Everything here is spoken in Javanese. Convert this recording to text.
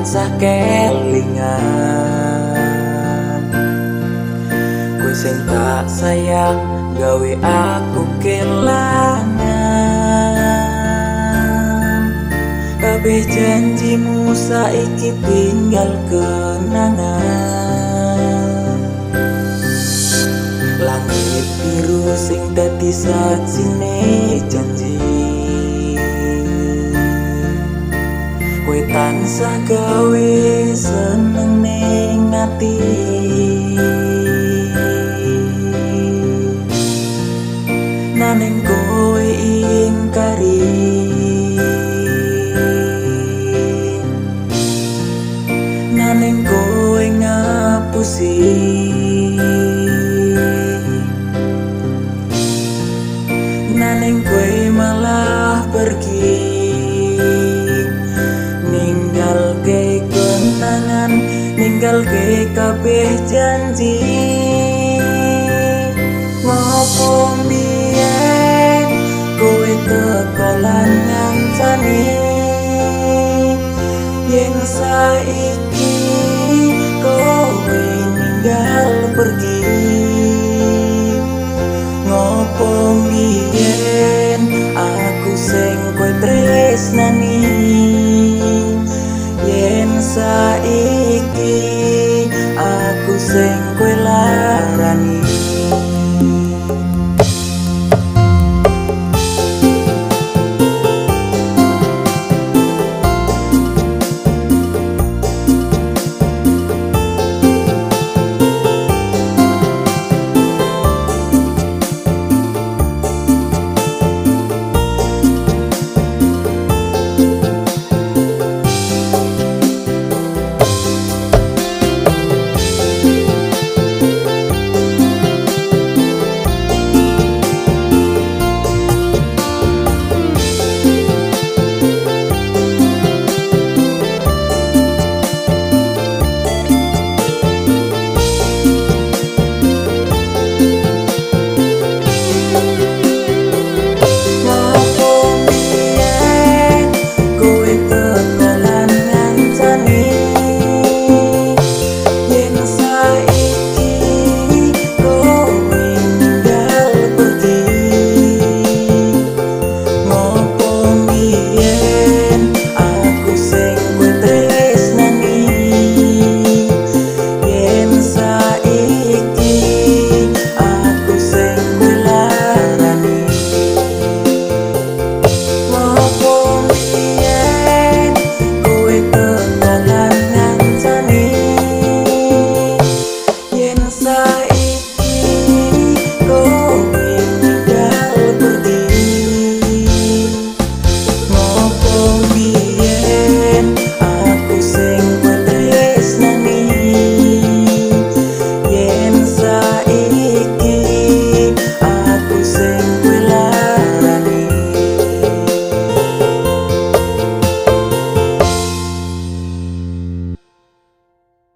tansah kelingan. Kowe sing tak sayang gawe aku kelangan. Kabeh janjimu saiki tinggal kenangan. Langit biru sing dadi sajine janji, kowe tansah gawe seneng ning ati. Nanging kowe ingkari, nanging kowe ngapusi, nanging kowe malah pergi, ninggalke kenangan, ninggalke kabeh janji. Ngopo mbiyen kowe teko lan ngancani, yen saiki kowe ninggal pergi. Ngopo mbiyen aku sing kowe tresnani, yen saiki aku sing kowe larani.